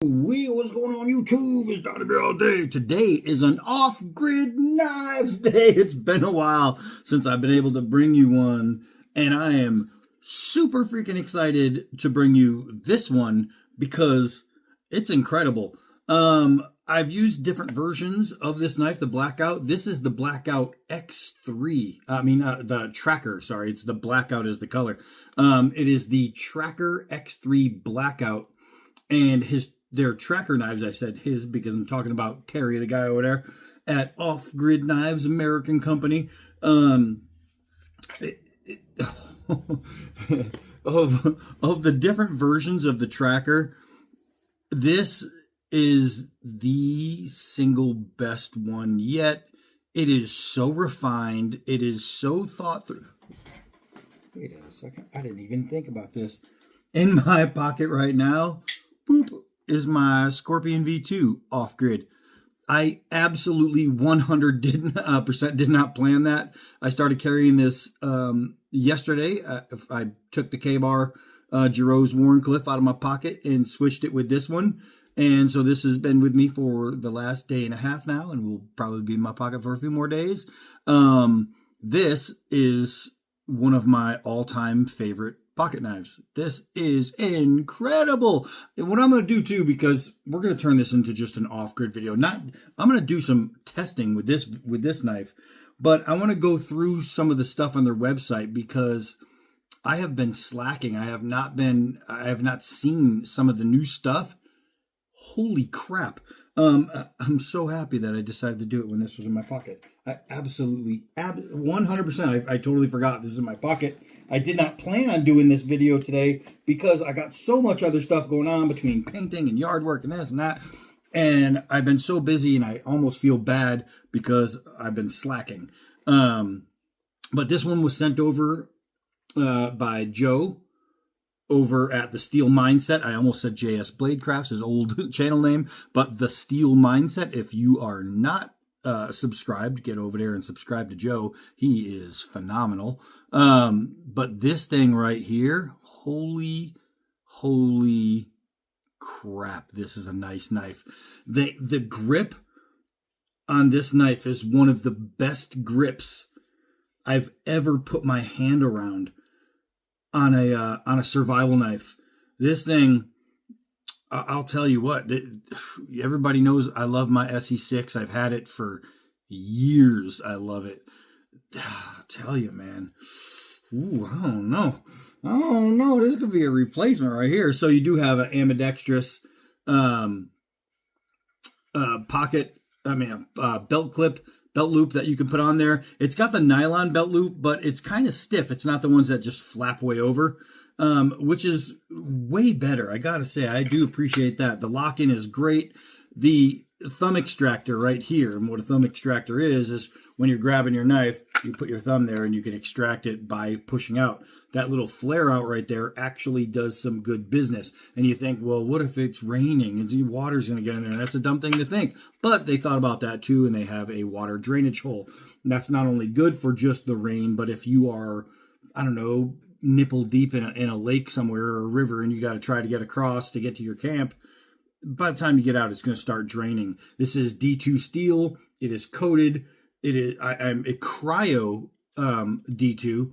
What's going on YouTube? It's Donnie all day. Today is an off-grid knives day. It's been a while since I've been able to bring you one, and I am super freaking excited to bring you this one because it's incredible. I've used different versions of this knife, the Blackout. This is the Blackout X3. The Tracker, sorry. It's the Blackout is the color. It is the Tracker-X3 Blackout, and their tracker knives, I said his because I'm talking about Terry, the guy over there at Off Grid Knives, American company. Of the different versions of the tracker, this is the single best one yet. It is so refined. It is so thought through. Wait a second. I didn't even think about this. In my pocket right now, boop, is my Scorpion V2 off-grid. I absolutely 100% did not plan that. I started carrying this yesterday. I took the K-Bar Giroux Warncliffe out of my pocket and switched it with this one. And so this has been with me for the last day and a half now, and will probably be in my pocket for a few more days. This is one of my all-time favorite pocket knives. This is incredible. And what I'm going to do too, because we're going to turn this into just an off-grid video. I'm going to do some testing with this knife, but I want to go through some of the stuff on their website because I have been slacking. I have not seen some of the new stuff. Holy crap. I'm so happy that I decided to do it when this was in my pocket. I absolutely, 100%. I totally forgot this is in my pocket. I did not plan on doing this video today because I got so much other stuff going on between painting and yard work and this and that. And I've been so busy and I almost feel bad because I've been slacking. But this one was sent over by Joe over at the Steel Mindset. I almost said JS Bladecrafts, his old channel name, but the Steel Mindset. If you are not subscribed, get over there and subscribe to Joe. He is phenomenal. But this thing right here, holy crap, this is a nice knife. The grip on this knife is one of the best grips I've ever put my hand around on a survival knife. This thing, I'll tell you what, everybody knows I love my SE6. I've had it for years. I love it. I'll tell you, man. Ooh, I don't know. This could be a replacement right here. So you do have an ambidextrous belt clip, belt loop that you can put on there. It's got the nylon belt loop, but it's kind of stiff. It's not the ones that just flap way over, which is way better. I gotta say, I do appreciate that. The lock-in is great. The thumb extractor right here, and what a thumb extractor is when you're grabbing your knife, you put your thumb there and you can extract it by pushing out. That little flare out right there actually does some good business. And you think, well, what if it's raining and the water's going to get in there? That's a dumb thing to think. But they thought about that too, and they have a water drainage hole. And that's not only good for just the rain, but if you are, I don't know, nipple deep in a lake somewhere or a river and you got to try to get across to get to your camp, by the time you get out, it's going to start draining. This is D2 steel. It is coated. It is I'm a cryo D2.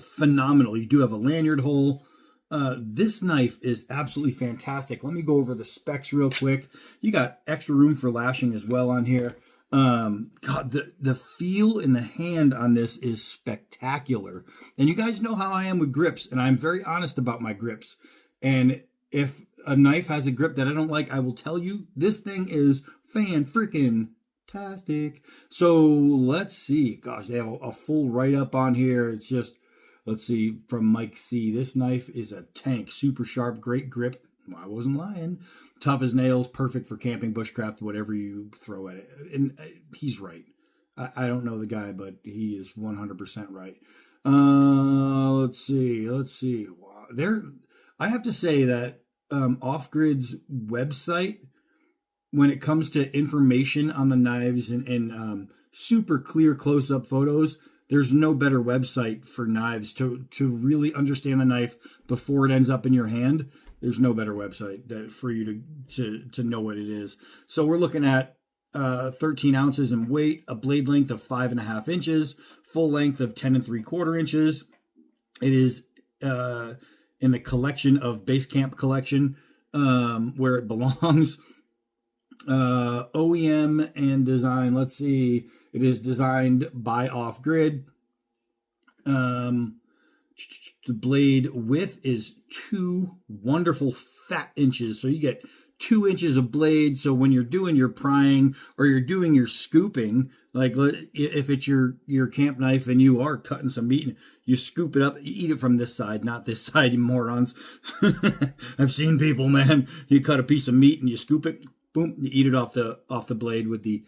Phenomenal. You do have a lanyard hole. This knife is absolutely fantastic. Let me go over the specs real quick. You got extra room for lashing as well on here. God, the feel in the hand on this is spectacular. And you guys know how I am with grips, and I'm very honest about my grips. And if a knife has a grip that I don't like, I will tell you. This thing is fan-freaking-tastic. So let's see. Gosh, they have a full write-up on here. It's just, let's see, from Mike C. This knife is a tank. Super sharp, great grip. Well, I wasn't lying. Tough as nails, perfect for camping, bushcraft, whatever you throw at it. And he's right. I don't know the guy, but he is 100% right. Let's see. Wow. I have to say that Off Grid's website, when it comes to information on the knives and super clear close-up photos, there's no better website for knives to really understand the knife before it ends up in your hand There's no better website that for you to know what it is. So we're looking at 13 ounces in weight, a blade length of 5.5 inches, full length of 10 3/4 inches. It is in the collection of Basecamp collection, where it belongs. OEM and design. Let's see. It is designed by Off Grid. The blade width is 2 wonderful fat inches. So you get 2 inches of blade. So when you're doing your prying or you're doing your scooping, like if it's your camp knife and you are cutting some meat, you scoop it up, you eat it from this side, not this side, you morons. I've seen people, man. You cut a piece of meat and you scoop it, boom, you eat it off the blade with the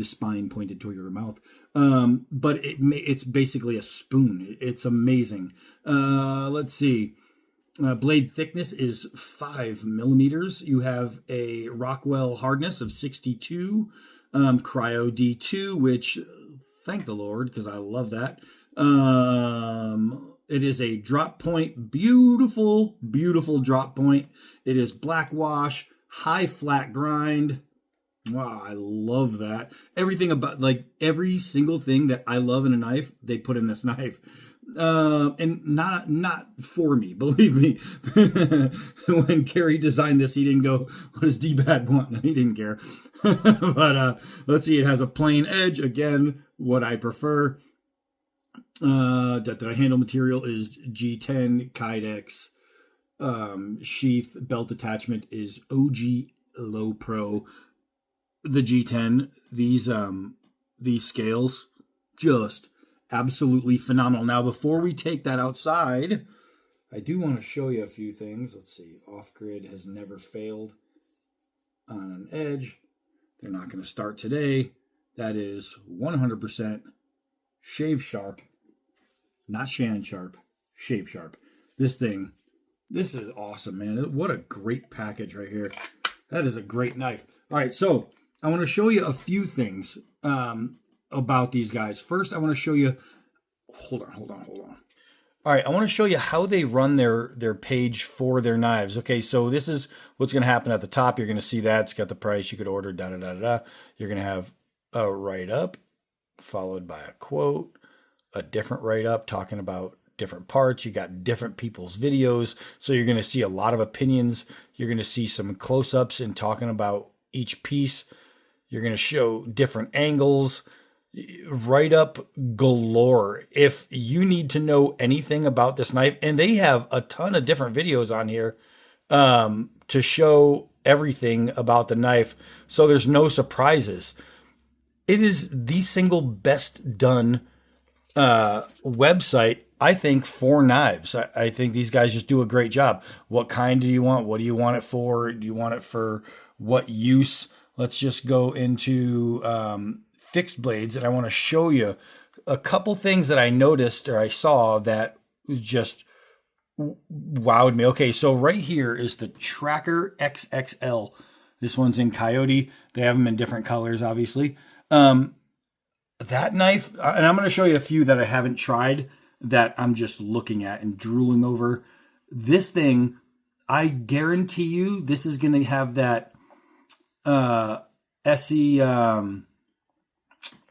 spine pointed toward your mouth. But it's basically a spoon. It's amazing. Let's see. Blade thickness is 5 millimeters. You have a Rockwell hardness of 62, Cryo D2, which thank the Lord, because I love that. It is a drop point, beautiful, beautiful drop point. It is black wash, high flat grind. Wow, I love that. Everything about, like, every single thing that I love in a knife, they put in this knife. And not for me, believe me. When Kerry designed this, he didn't go, what does D-Bad want? No, he didn't care. But let's see, it has a plain edge. Again, what I prefer. That I handle material is G10 Kydex. Sheath belt attachment is OG Low Pro. The G10, these scales, just absolutely phenomenal. Now, before we take that outside, I do want to show you a few things. Let's see. Off Grid has never failed on an edge. They're not going to start today. That is 100% shave sharp, not Shannon sharp, shave sharp. This is awesome, man. What a great package right here. That is a great knife. All right, so I want to show you a few things about these guys. First, I want to show you, hold on. All right, I want to show you how they run their page for their knives. Okay, so this is what's going to happen at the top. You're going to see that. It's got the price. You could order, da-da-da-da-da. You're going to have a write-up followed by a quote, a different write-up talking about different parts. You got different people's videos. So you're going to see a lot of opinions. You're going to see some close-ups and talking about each piece. You're going to show different angles. Write-up galore. If you need to know anything about this knife, and they have a ton of different videos on here to show everything about the knife, so there's no surprises. It is the single best done website, I think, for knives. I think these guys just do a great job. What kind do you want? What do you want it for? Do you want it for what use? Let's just go into fixed blades, and I want to show you a couple things that I noticed or I saw that just wowed me. Okay, so right here is the Tracker-XXL. This one's in Coyote. They have them in different colors, obviously. That knife, and I'm going to show you a few that I haven't tried that I'm just looking at and drooling over. This thing, I guarantee you, this is going to have that SE,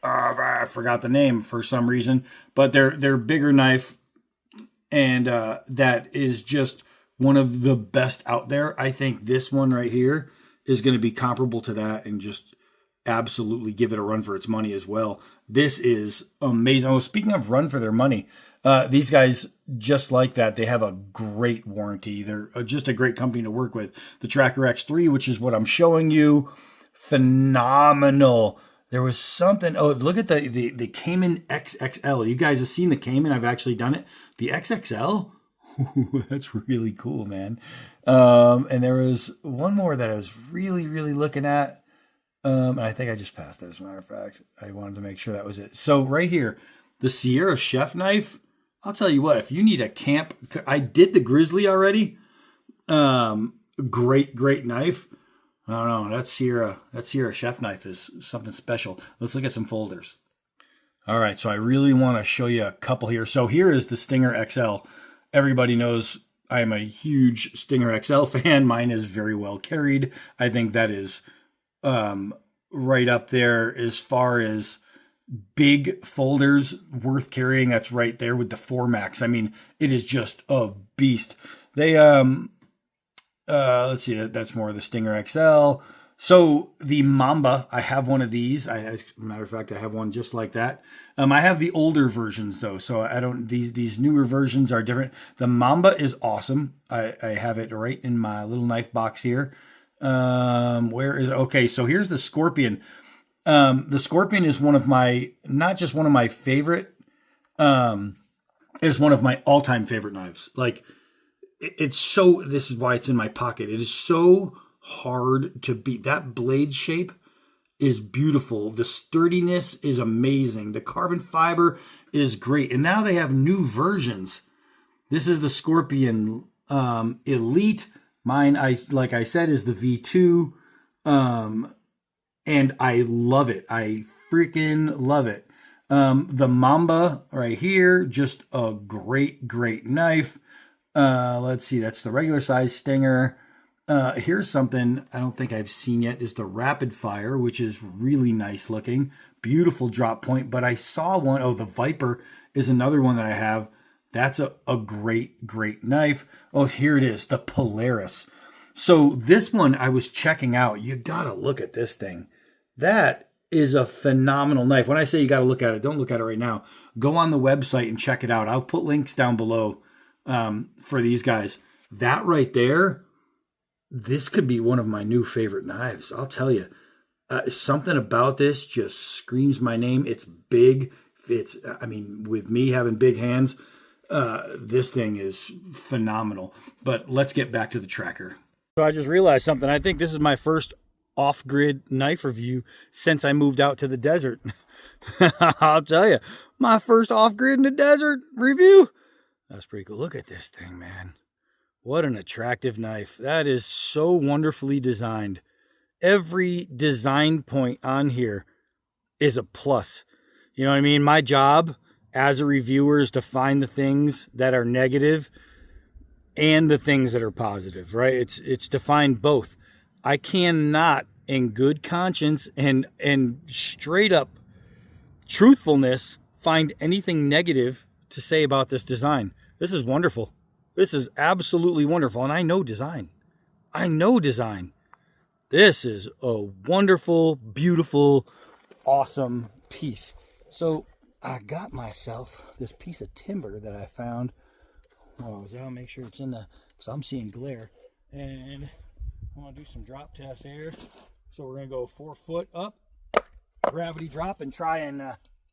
I forgot the name for some reason, but they're bigger knife, and that is just one of the best out there. I think this one right here is going to be comparable to that and just absolutely give it a run for its money as well. This is amazing. Oh, speaking of run for their money, these guys, just like that, they have a great warranty. They're just a great company to work with. The Tracker-X3, which is what I'm showing you, phenomenal. There was something, oh, look at the Cayman XXL. You guys have seen the Cayman. I've actually done it. The XXL, ooh, that's really cool, man. And there was one more that I was really, really looking at. And I think I just passed it, as a matter of fact. I wanted to make sure that was it. So right here, the Sierra Chef knife. I'll tell you what, if you need a camp, I did the Grizzly already. Great knife. I don't know, that Sierra Chef knife is something special. Let's look at some folders. All right, so I really want to show you a couple here. So here is the Stinger XL. Everybody knows I'm a huge Stinger XL fan. Mine is very well carried. I think that is right up there as far as big folders worth carrying. That's right there with the 4Max. I mean, it is just a beast. They let's see, that's more of the Stinger XL. So the Mamba, I have one of these. As a matter of fact, I have one just like that. I have the older versions though, so I don't. These newer versions are different. The Mamba is awesome. I have it right in my little knife box here. Where is okay? So here's the Scorpion. The Scorpion is one of my, not just one of my favorite. It's one of my all-time favorite knives. Like it's so. This is why it's in my pocket. It is so hard to beat. That blade shape is beautiful. The sturdiness is amazing. The carbon fiber is great. And now they have new versions. This is the Scorpion Elite. Mine, like I said, is the V2. And I love it. I freaking love it. The Mamba right here, just a great, great knife. Let's see, that's the regular size Stinger. Here's something I don't think I've seen yet, is the Rapid Fire, which is really nice looking. Beautiful drop point. But I saw one, the Viper is another one that I have. That's a great, great knife. Oh, here it is, the Polaris. So this one I was checking out. You got to look at this thing. That is a phenomenal knife. When I say you got to look at it, don't look at it right now. Go on the website and check it out. I'll put links down below for these guys. That right there, this could be one of my new favorite knives. I'll tell you. Something about this just screams my name. It's big. I mean, with me having big hands, this thing is phenomenal. But let's get back to the tracker. So I just realized something. I think this is my first off-grid knife review since I moved out to the desert. I'll tell you, my first off-grid in the desert review. That's pretty cool. Look at this thing, man. What an attractive knife. That is so wonderfully designed. Every design point on here is a plus. You know what I mean? My job as a reviewer is to find the things that are negative and the things that are positive, right? It's to find both. I cannot, in good conscience and straight up truthfulness, find anything negative to say about this design. This is wonderful. This is absolutely wonderful. And I know design. I know design. This is a wonderful, beautiful, awesome piece. So I got myself this piece of timber that I found. I'll make sure it's in the, because I'm seeing glare. And I want to do some drop tests here. So we're going to go 4 foot up, gravity drop, and try and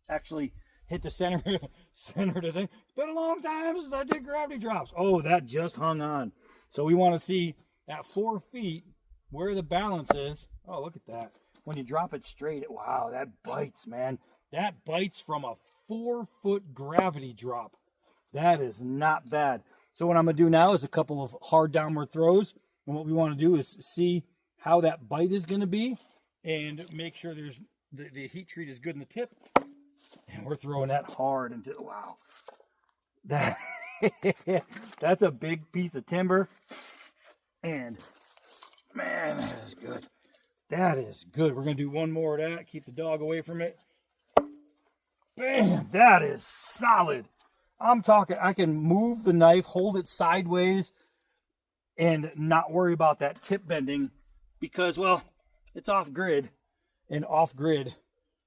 actually hit the center of the thing. It's been a long time since I did gravity drops. Oh, that just hung on. So we want to see at 4 feet where the balance is. Oh, look at that. When you drop it straight, wow, that bites, man. That bites from a 4 foot gravity drop. That is not bad. So what I'm going to do now is a couple of hard downward throws. And what we want to do is see how that bite is going to be and make sure there's the heat treat is good in the tip. And we're throwing that hard into, wow. That's a big piece of timber. And man, that is good. That is good. We're going to do one more of that. Keep the dog away from it. Bam! That is solid. I'm talking, I can move the knife, hold it sideways, and not worry about that tip bending because, well, it's off-grid, and off-grid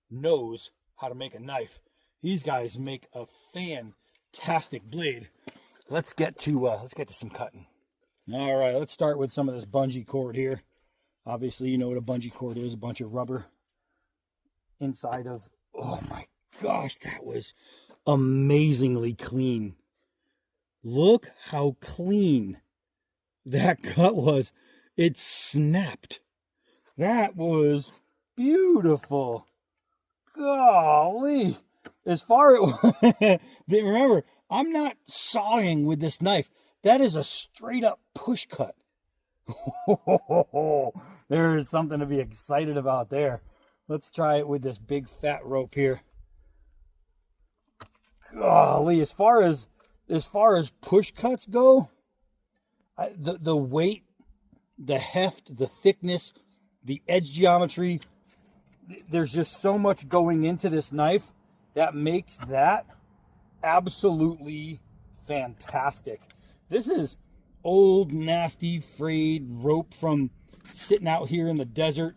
knows how to make a knife. These guys make a fantastic blade. Let's get to some cutting. All right, let's start with some of this bungee cord here. Obviously, you know what a bungee cord is, a bunch of rubber inside of, oh my gosh, that was amazingly clean. Look how clean that cut was. It snapped. That was beautiful. Golly. As far as, remember, I'm not sawing with this knife. That is a straight up push cut. There is something to be excited about there. Let's try it with this big fat rope here. Golly, as far as push cuts go, The weight, the heft, the thickness, the edge geometry, there's just so much going into this knife that makes that absolutely fantastic. This is old, nasty, frayed rope from sitting out here in the desert.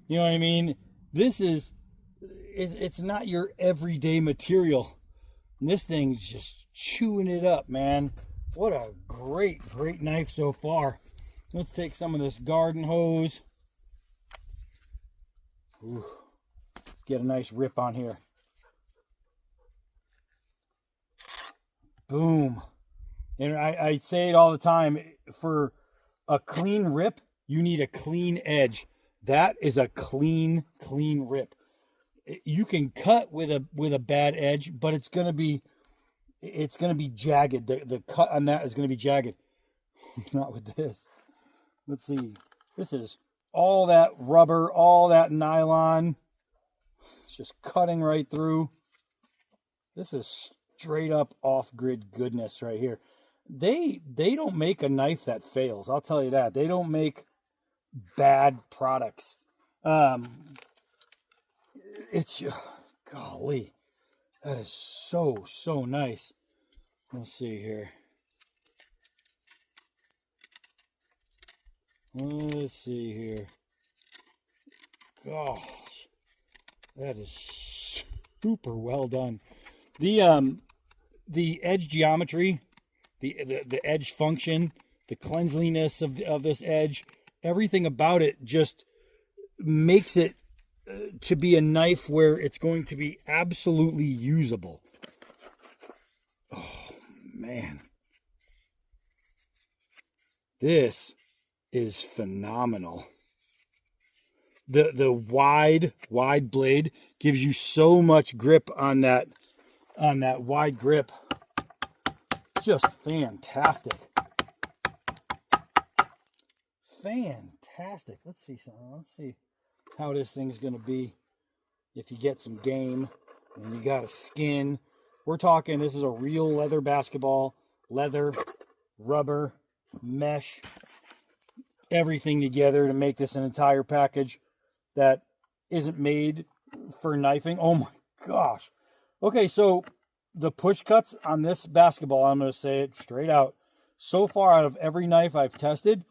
You know what I mean? This is, it's not your everyday material. And this thing's just chewing it up, man. What a great knife so far. Let's take some of this garden hose. Ooh, get a nice rip on here. Boom. And I say it all the time, for a clean rip, you need a clean edge. That is a clean rip. You can cut with a bad edge, but it's gonna be jagged. The cut on that is gonna be jagged. Not with this. Let's see. This is all that rubber, all that nylon. It's just cutting right through. This is straight up off-grid goodness right here. They don't make a knife that fails. I'll tell you that. They don't make bad products. It's, golly, that is so nice. Let's see here. Let's see here. Gosh, that is super well done. The edge geometry, the edge function, the cleanliness of this edge, everything about it just makes it to be a knife where it's going to be absolutely usable. Oh man, this is phenomenal. The wide blade gives you so much grip on that wide grip. Just fantastic. Fantastic. Let's see something. Let's see how this thing's gonna be if you get some game and you got a skin. We're talking, this is a real leather basketball, leather, rubber, mesh, everything together to make this an entire package that isn't made for knifing. Oh my gosh. Okay, so the push cuts on this basketball, I'm going to say it straight out, so far out of every knife I've tested,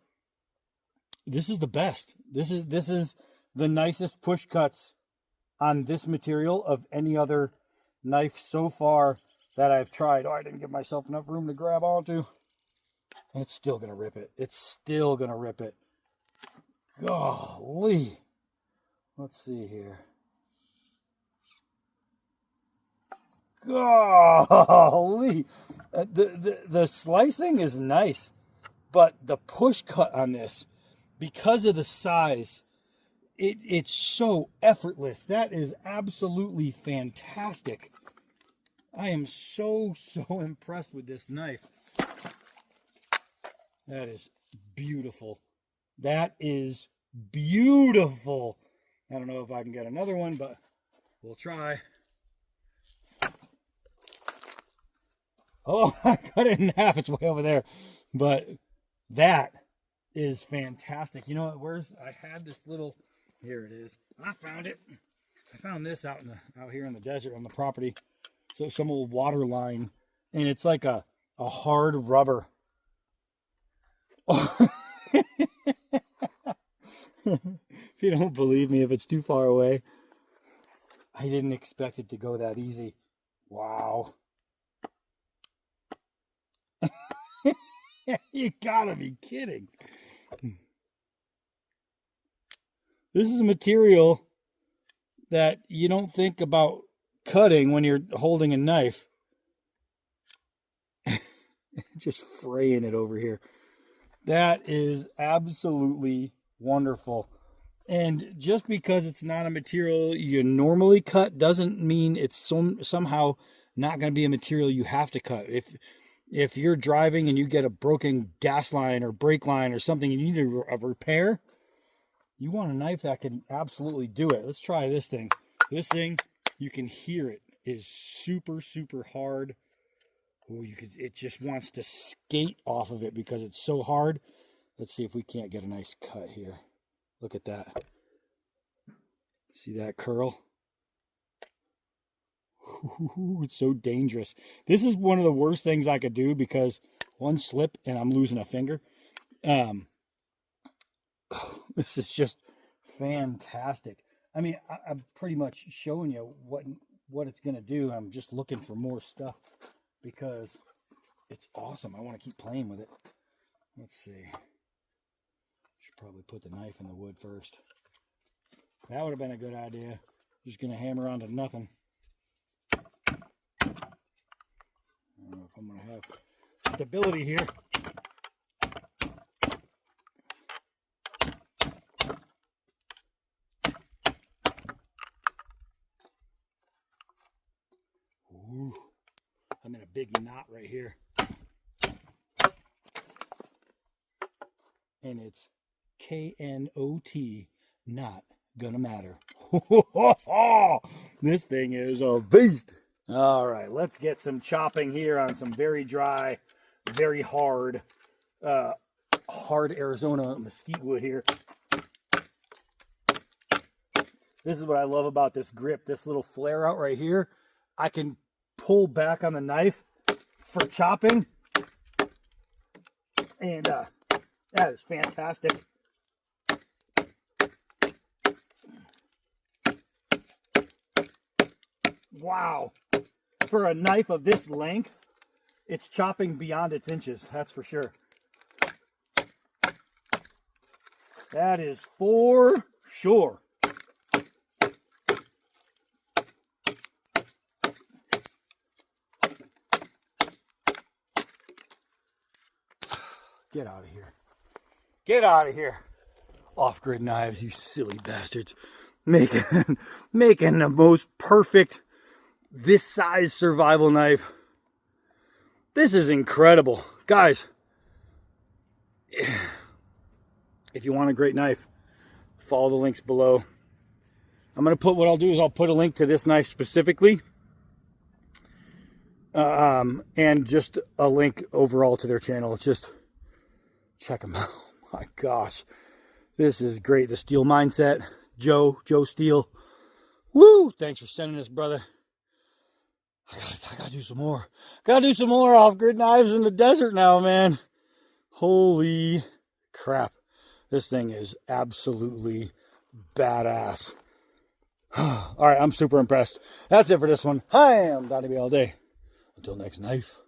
this is the best. This is the nicest push cuts on this material of any other knife so far that I've tried. Oh, I didn't give myself enough room to grab onto. And it's still going to rip it. It's still going to rip it. Golly. Let's see here. Golly. The slicing is nice, but the push cut on this, because of the size, it's so effortless. That is absolutely fantastic. I am so impressed with this knife. That is beautiful. That is beautiful. I don't know if I can get another one, but we'll try. Oh, I cut it in half. It's way over there. But that is fantastic. You know what? I had this little, here it is. I found it. I found this out here in the desert on the property. So some old water line, and it's like a hard rubber. If you don't believe me, if it's too far away, I didn't expect it to go that easy. Wow. You gotta be kidding. This is a material that you don't think about cutting when you're holding a knife. Just fraying it over here. That is absolutely wonderful. And just because it's not a material you normally cut doesn't mean it's somehow not going to be a material you have to cut. If you're driving and you get a broken gas line or brake line or something you need a repair, you want a knife that can absolutely do it. Let's try this thing. This thing, you can hear it, is super hard. Oh, it just wants to skate off of it because it's so hard. Let's see if we can't get a nice cut here. Look at that. See that curl? Ooh, it's so dangerous. This is one of the worst things I could do because one slip and I'm losing a finger. This is just fantastic. I mean, I'm pretty much showing you what it's going to do. I'm just looking for more stuff because it's awesome. I want to keep playing with it. Let's see. Should probably put the knife in the wood first. That would have been a good idea. Just going to hammer onto nothing. I don't know if I'm going to have stability here. Ooh, I'm in a big knot right here. And it's KNOT, not gonna matter. This thing is a beast. All right, let's get some chopping here on some very dry, very hard, hard Arizona mesquite wood here. This is what I love about this grip, this little flare out right here. I can pull back on the knife for chopping, and that is fantastic. Wow. For a knife of this length, it's chopping beyond its inches, that's for sure. That is for sure. Get out of here. Get out of here. Off-grid knives, you silly bastards. Making the most perfect this size survival knife. This is incredible. Guys, if you want a great knife, follow the links below. I'm going to put, what I'll do is I'll put a link to this knife specifically. And just a link overall to their channel. It's just, check them out. Oh my gosh. This is great. The Steel Mindset. Joe Steel. Woo! Thanks for sending this, brother. I gotta do some more. Gotta do some more off-grid knives in the desert now, man. Holy crap. This thing is absolutely badass. All right, I'm super impressed. That's it for this one. Hi, I'm Donnie all day. Until next knife.